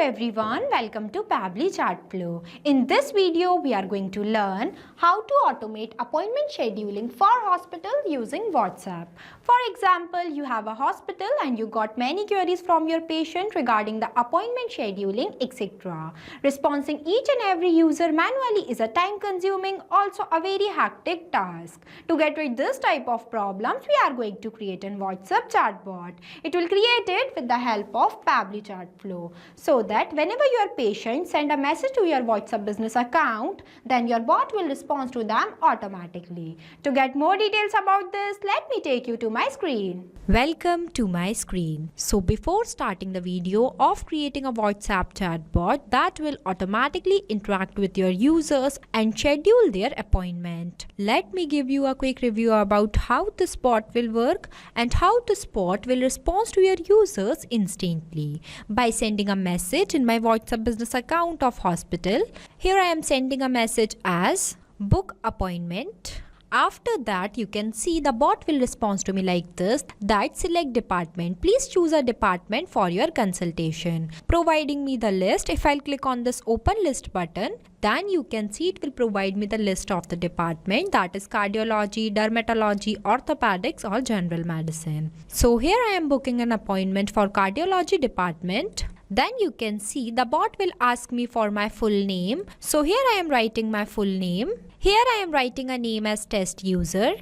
everyone, welcome to Pabbly Chatflow. In this video, we are going to learn how to automate appointment scheduling for hospital using WhatsApp. For example, you have a hospital and you got many queries from your patient regarding the appointment scheduling, etc. Responding each and every user manually is a time-consuming, also a very hectic task. To get rid of this type of problems, we are going to create a WhatsApp chatbot. It will create it with the help of Pabbly Chatflow, so that whenever your patient send a message to your WhatsApp business account, then your bot will respond to them automatically. To get more details about this, let me take you to my screen. Welcome to my screen. So before starting the video of creating a WhatsApp chatbot that will automatically interact with your users and schedule their appointment, let me give you a quick review about how this bot will work and how this bot will respond to your users instantly by sending a message in my WhatsApp business account of hospital. Here I am sending a message as book appointment. After that, you can see the bot will respond to me like this, that select department. Please choose a department for your consultation. Providing me the list. If I'll click on this open list button, then you can see it will provide me the list of the department, that is cardiology, dermatology, orthopedics or general medicine. So here I am booking an appointment for cardiology department. Then you can see the bot will ask me for my full name. So here I am writing my full name. Here I am writing a name as test user.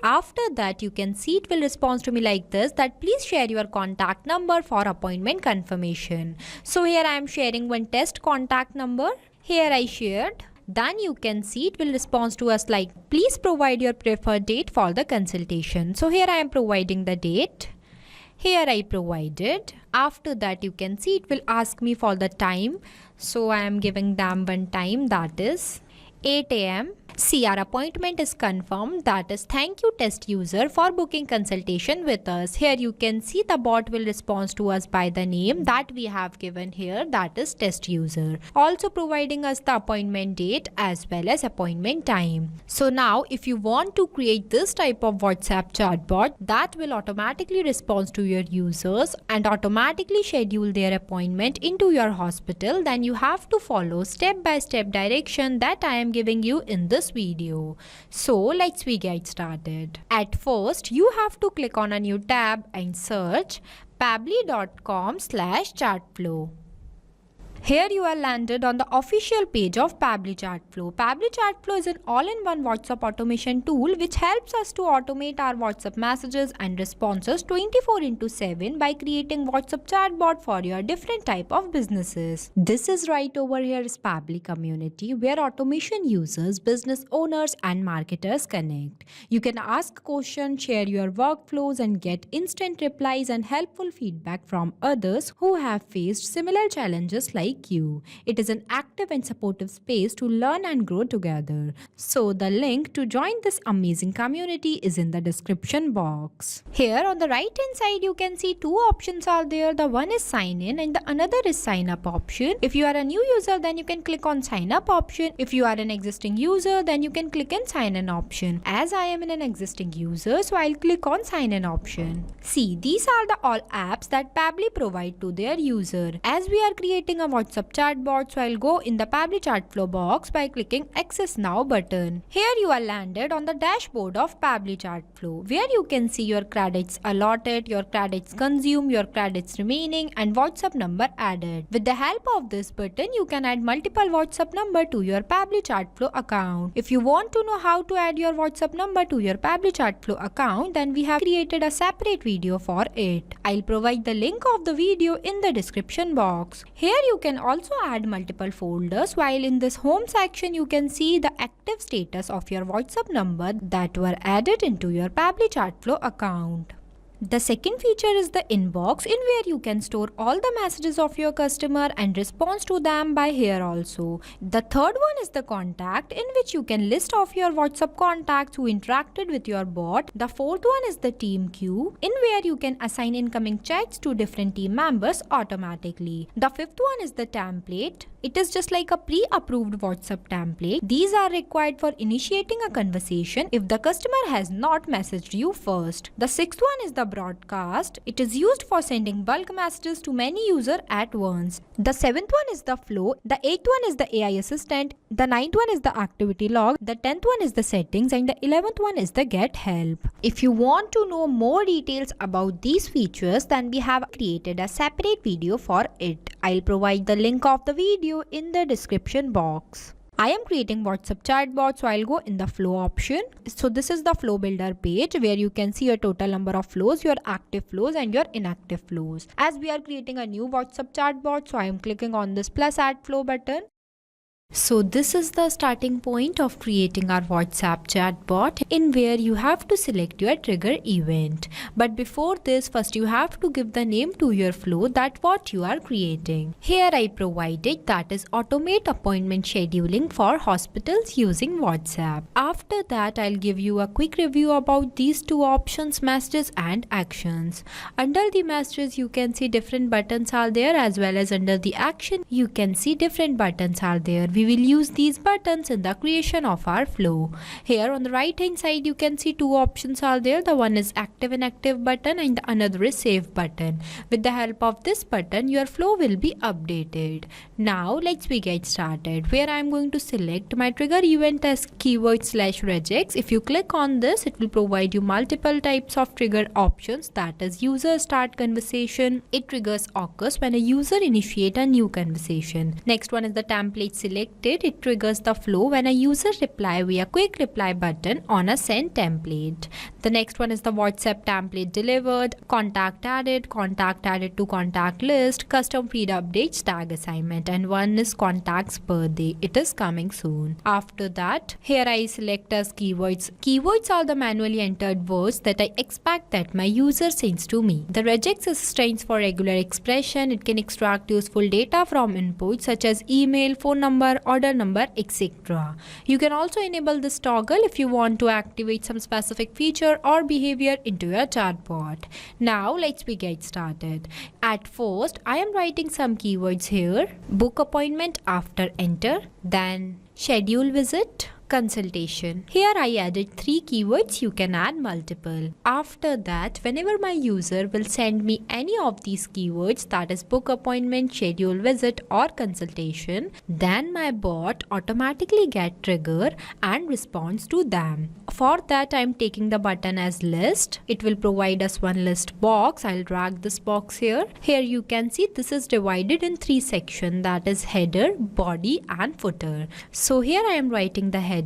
After that, you can see it will respond to me like this, that please share your contact number for appointment confirmation. So here I am sharing one test contact number. Here I shared. Then you can see it will respond to us like, please provide your preferred date for the consultation. So here I am providing the date. Here I provided. After that, you can see it will ask me for the time. So I am giving them one time, that is 8 AM. See, our appointment is confirmed, that is thank you test user for booking consultation with us. Here you can see the bot will respond to us by the name that we have given here, that is test user. Also providing us the appointment date as well as appointment time. So now if you want to create this type of WhatsApp chatbot that will automatically respond to your users and automatically schedule their appointment into your hospital, then you have to follow step-by-step direction that I am giving you in this video. So let's get started. At first, you have to click on a new tab and search pabbly.com/chatflow. Here you are landed on the official page of Pabbly Chatflow. Pabbly Chatflow is an all-in-one WhatsApp automation tool which helps us to automate our WhatsApp messages and responses 24/7 by creating WhatsApp chatbot for your different type of businesses. This is right over here is Pabbly community, where automation users, business owners and marketers connect. You can ask questions, share your workflows and get instant replies and helpful feedback from others who have faced similar challenges like you. It is an active and supportive space to learn and grow together. So the link to join this amazing community is in the description box. Here on the right hand side, you can see two options are there. The one is sign in and the another is sign up option. If you are a new user, then you can click on sign up option. If you are an existing user, then you can click on sign in option. As I am an existing user, so I'll click on sign in option. See, these are the all apps that Pabbly provide to their user. As we are creating a WhatsApp chatbot, so I'll go in the Pabbly Chatflow box by clicking Access Now button. Here you are landed on the dashboard of Pabbly Chatflow, where you can see your credits allotted, your credits consumed, your credits remaining and WhatsApp number added. With the help of this button, you can add multiple WhatsApp number to your Pabbly Chatflow account. If you want to know how to add your WhatsApp number to your Pabbly Chatflow account, then we have created a separate video for it. I'll provide the link of the video in the description box. Here you can also add multiple folders, while in this home section you can see the active status of your WhatsApp number that were added into your Pabbly Chatflow account. The second feature is the inbox, in where you can store all the messages of your customer and respond to them by here also. The third one is the contact, in which you can list off your WhatsApp contacts who interacted with your bot. The fourth one is the team queue, in where you can assign incoming chats to different team members automatically. The fifth one is the template. It is just like a pre-approved WhatsApp template. These are required for initiating a conversation if the customer has not messaged you first. The sixth one is the broadcast. It is used for sending bulk messages to many users at once. The 7th one is the flow. The 8th one is the AI assistant. The 9th one is the activity log. The 10th one is the settings, and the 11th one is the get help. If you want to know more details about these features, then we have created a separate video for it. I'll provide the link of the video in the description box. I am creating WhatsApp chatbot, so I'll go in the flow option. So this is the flow builder page where you can see your total number of flows, your active flows and your inactive flows. As we are creating a new WhatsApp chatbot, so I am clicking on this plus add flow button. So this is the starting point of creating our WhatsApp chatbot, in where you have to select your trigger event. But before this, first you have to give the name to your flow that what you are creating. Here I provided that is automate appointment scheduling for hospitals using WhatsApp. After that, I'll give you a quick review about these two options, messages and actions. Under the messages, you can see different buttons are there, as well as under the action, you can see different buttons are there. We will use these buttons in the creation of our flow. Here on the right hand side, you can see two options are there. The one is active inactive button and the another is save button. With the help of this button, your flow will be updated. Now let's get started, where I am going to select my trigger event as keyword/regex. If you click on this, it will provide you multiple types of trigger options, that is user start conversation. It triggers occurs when a user initiate a new conversation. Next one is the template select. It triggers the flow when a user reply via quick reply button on a send template. The next one is the WhatsApp template delivered, contact added to contact list, custom feed updates, tag assignment, and one is contact's birthday. It is coming soon. After that, here I select as keywords. Keywords are the manually entered words that I expect that my user sends to me. The regex is stands for regular expression. It can extract useful data from inputs such as email, phone number, order number, etc. You can also enable this toggle if you want to activate some specific feature or behavior into your chatbot. Now let's get started. At first, I am writing some keywords here. Book appointment after enter, then schedule visit, consultation. Here I added 3 keywords. You can add multiple. After that, whenever my user will send me any of these keywords, that is book appointment, schedule visit or consultation, then my bot automatically get trigger and responds to them. For that, I am taking the button as list. It will provide us one list box. I'll drag this box here. Here you can see this is divided in 3 sections, that is header, body and footer. So here I am writing the header.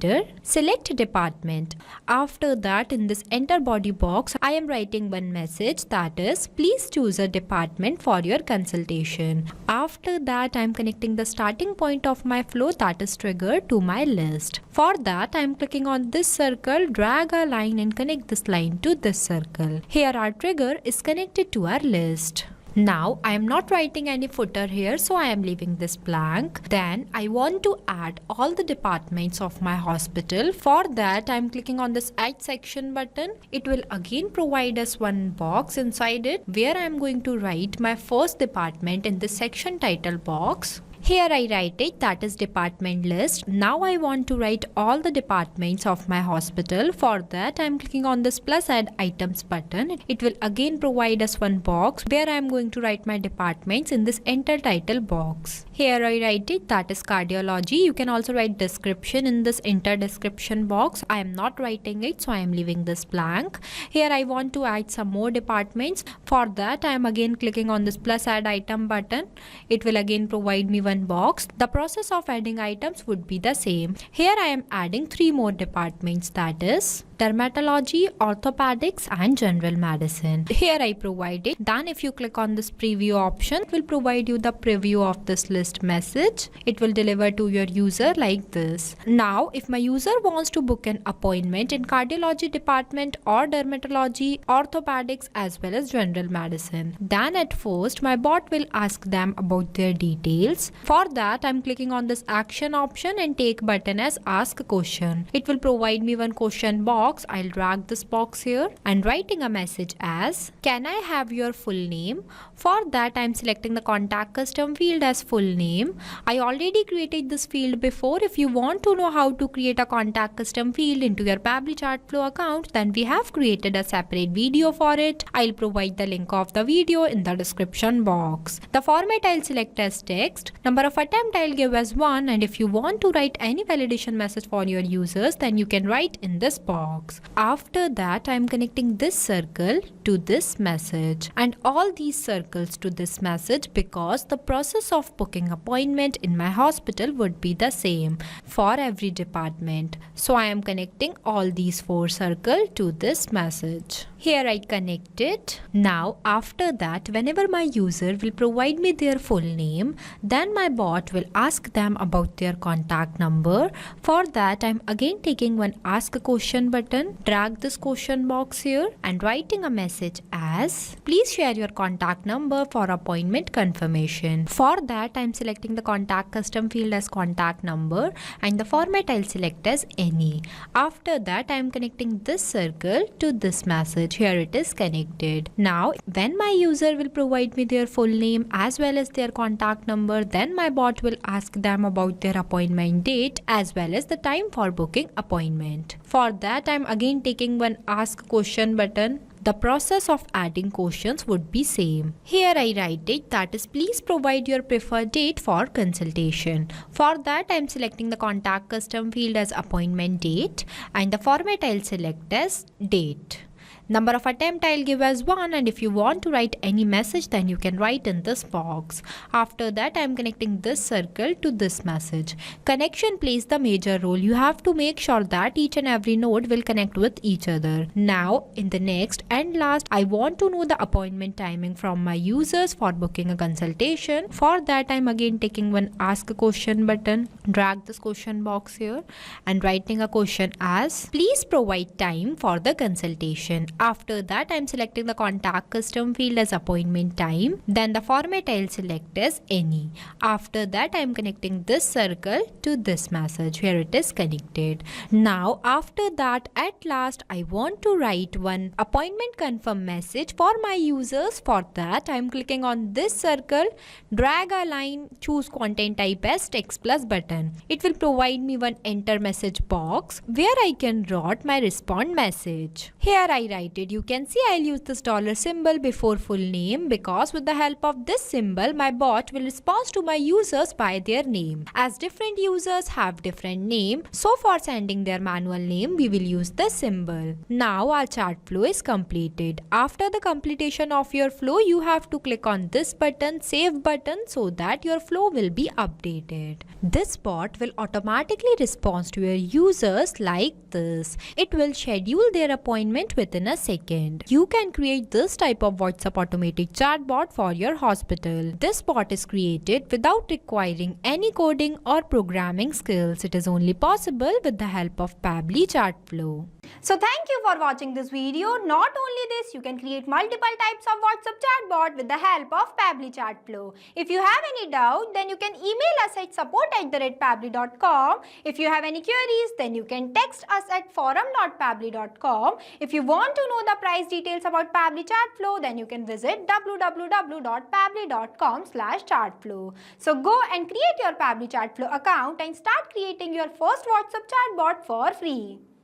Select department. After that, in this enter body box, I am writing one message, that is please choose a department for your consultation. After that, I am connecting the starting point of my flow, that is trigger, to my list. For that, I am clicking on this circle, drag a line and connect this line to this circle. Here our trigger is connected to our list. Now I am not writing any footer here, so I am leaving this blank. Then I want to add all the departments of my hospital. For that, I am clicking on this add section button. It will again provide us one box inside it, where I am going to write my first department in the section title box. Here I write it, that is department list. Now I want to write all the departments of my hospital. For that, I am clicking on this plus add items button. It will again provide us one box where I am going to write my departments in this enter title box. Here I write it, that is cardiology. You can also write description in this enter description box. I am not writing it, so I am leaving this blank. Here I want to add some more departments. For that, I am again clicking on this plus add item button. It will again provide me one box. The process of adding items would be the same. Here I am adding 3 more departments, that is dermatology, orthopedics and general medicine. Here I provide it. Then if you click on this preview option, it will provide you the preview of this list message. It will deliver to your user like this. Now if my user wants to book an appointment in cardiology department or dermatology, orthopedics as well as general medicine, then at first my bot will ask them about their details. For that, I'm clicking on this action option and take button as ask question. It will provide me one question box box, I'll drag this box here and writing a message as, can I have your full name? For that, I'm selecting the contact custom field as full name. I already created this field before. If you want to know how to create a contact custom field into your Pabbly Chatflow account, then we have created a separate video for it. I'll provide the link of the video in the description box. The format I'll select as text. Number of attempt I'll give as 1, and if you want to write any validation message for your users, then you can write in this box. After that, I'm connecting this circle to this message and all these circles to this message because the process of booking appointment in my hospital would be the same for every department. So I am connecting all these 4 circles to this message. Here I connect it. Now after that, whenever my user will provide me their full name, then my bot will ask them about their contact number. For that, I'm again taking one ask a question button, drag this question box here and writing a message as, please share your contact number for appointment confirmation. For that, I'm selecting the contact custom field as contact number and the format I'll select as any. After that, I'm connecting this circle to this message. Here it is connected. Now when my user will provide me their full name as well as their contact number, then my bot will ask them about their appointment date as well as the time for booking appointment. For that, I'm again taking one ask question button. The process of adding questions would be same. Here I write it, that is, please provide your preferred date for consultation. For that, I am selecting the contact custom field as appointment date and the format I'll select as date. Number of attempt I'll give as 1, and if you want to write any message, then you can write in this box. After that, I'm connecting this circle to this message. Connection plays the major role. You have to make sure that each and every node will connect with each other. Now in the next and last, I want to know the appointment timing from my users for booking a consultation. For that, I'm again taking one ask a question button, drag this question box here and writing a question as, please provide time for the consultation. After that, I'm selecting the contact custom field as appointment time. Then the format I'll select as any. After that, I'm connecting this circle to this message. Here it is connected. Now after that, at last, I want to write one appointment confirm message for my users. For that, I'm clicking on this circle, drag a line, choose content type as text plus button. It will provide me one enter message box where I can write my respond message. Here I write it. You can see I'll use this dollar symbol before full name because with the help of this symbol, my bot will respond to my users by their name. As different users have different name, so for sending their manual name, we will use this symbol. Now our chart flow is completed. After the completion of your flow, you have to click on this button, save button, so that your flow will be updated. This bot will automatically respond to your users like this. It will schedule their appointment within a second. You can create this type of WhatsApp automated chatbot for your hospital. This bot is created without requiring any coding or programming skills. It is only possible with the help of Pabbly Chatflow. So thank you for watching this video. Not only this, you can create multiple types of WhatsApp chatbot with the help of Pabbly Chatflow. If you have any doubt, then you can email us at support@pabbly.com. If you have any queries, then you can text us at forum.pabbly.com. If you want to know the price details about Pabbly Chatflow, then you can visit www.pabbly.com/chatflow. So go and create your Pabbly Chatflow account and start creating your first WhatsApp chatbot for free.